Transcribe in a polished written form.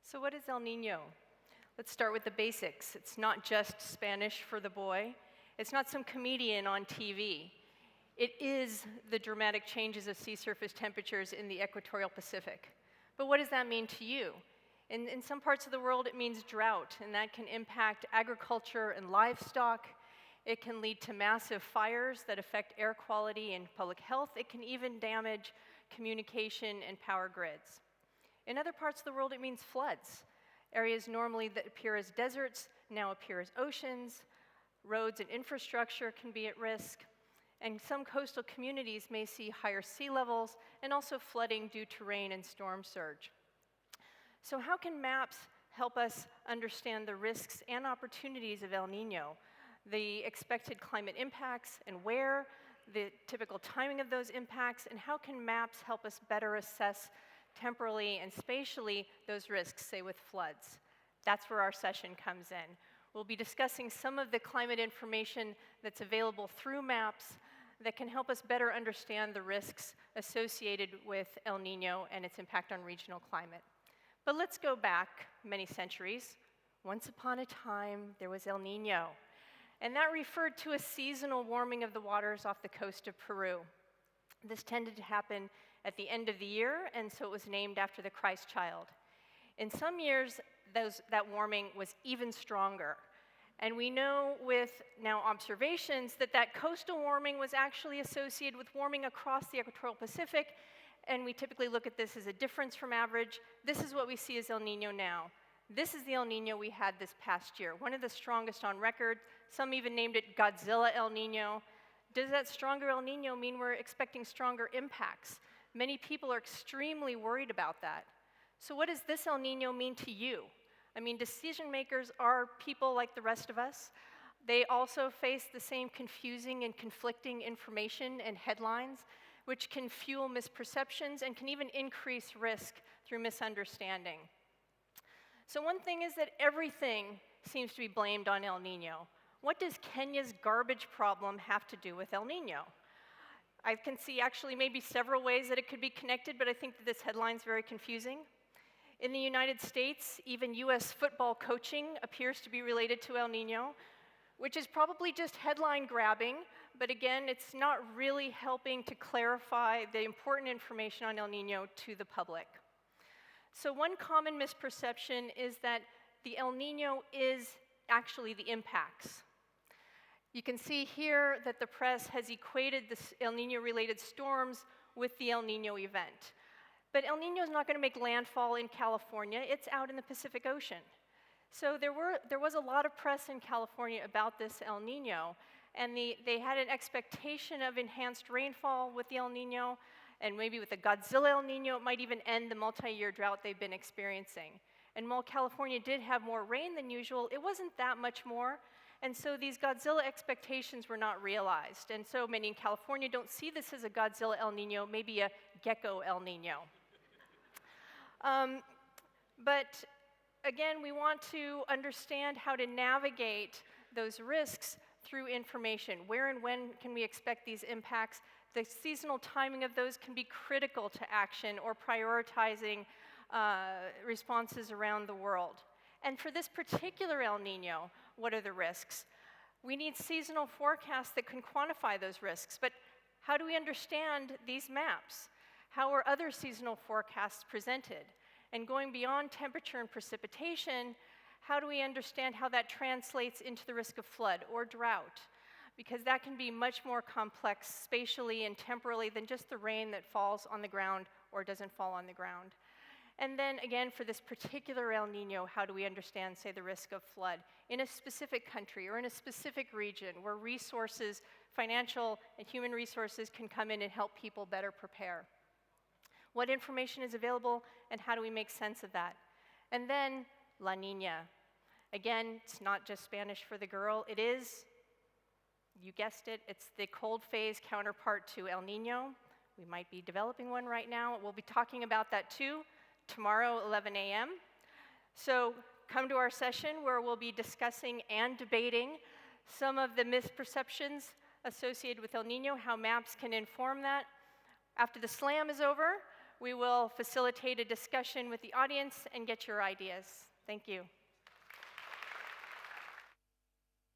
So what is El Niño? Let's start with the basics. It's not just Spanish for the boy. It's not some comedian on TV. It is the dramatic changes of sea surface temperatures in the equatorial Pacific. But what does that mean to you? In some parts of the world, it means drought, and that can impact agriculture and livestock. It can lead to massive fires that affect air quality and public health. It can even damage communication and power grids. In other parts of the world, it means floods. Areas normally that appear as deserts now appear as oceans. Roads and infrastructure can be at risk. And some coastal communities may see higher sea levels and also flooding due to rain and storm surge. So how can maps help us understand the risks and opportunities of El Niño, the expected climate impacts and where, the typical timing of those impacts, and how can maps help us better assess temporally and spatially those risks, say with floods? That's where our session comes in. We'll be discussing some of the climate information that's available through maps that can help us better understand the risks associated with El Niño and its impact on regional climate. But let's go back many centuries. Once upon a time, there was El Niño, and that referred to a seasonal warming of the waters off the coast of Peru. This tended to happen at the end of the year, and so it was named after the Christ child. In some years, that warming was even stronger. And we know with now observations that coastal warming was actually associated with warming across the equatorial Pacific, and we typically look at this as a difference from average. This is what we see as El Niño now. This is the El Niño we had this past year, one of the strongest on record. Some even named it Godzilla El Niño. Does that stronger El Niño mean we're expecting stronger impacts? Many people are extremely worried about that. So what does this El Niño mean to you? I mean, decision makers are people like the rest of us. They also face the same confusing and conflicting information and headlines, which can fuel misperceptions and can even increase risk through misunderstanding. So one thing is that everything seems to be blamed on El Niño. What does Kenya's garbage problem have to do with El Niño? I can see actually maybe several ways that it could be connected, but I think that this headline's very confusing. In the United States, even US football coaching appears to be related to El Niño, which is probably just headline grabbing, but again, it's not really helping to clarify the important information on El Niño to the public. So one common misperception is that the El Niño is actually the impacts. You can see here that the press has equated the El Niño-related storms with the El Niño event. But El Niño is not going to make landfall in California. It's out in the Pacific Ocean. So there was a lot of press in California about this El Niño, and they had an expectation of enhanced rainfall with the El Niño, and maybe with the Godzilla El Niño, it might even end the multi-year drought they've been experiencing. And while California did have more rain than usual, it wasn't that much more, and so these Godzilla expectations were not realized. And so many in California don't see this as a Godzilla El Niño, maybe a gecko El Niño. But again, we want to understand how to navigate those risks through information. Where and when can we expect these impacts? The seasonal timing of those can be critical to action or prioritizing responses around the world. And for this particular El Niño, what are the risks? We need seasonal forecasts that can quantify those risks, but how do we understand these maps? How are other seasonal forecasts presented? And going beyond temperature and precipitation, how do we understand how that translates into the risk of flood or drought? Because that can be much more complex spatially and temporally than just the rain that falls on the ground or doesn't fall on the ground. And then again, for this particular El Niño, how do we understand, say, the risk of flood in a specific country or in a specific region where resources, financial and human resources, can come in and help people better prepare? What information is available, and how do we make sense of that? And then La Niña. Again, it's not just Spanish for the girl. It is, you guessed it, it's the cold phase counterpart to El Niño. We might be developing one right now. We'll be talking about that too tomorrow, 11 a.m. So come to our session where we'll be discussing and debating some of the misperceptions associated with El Niño, how maps can inform that. After the slam is over, we will facilitate a discussion with the audience and get your ideas. Thank you.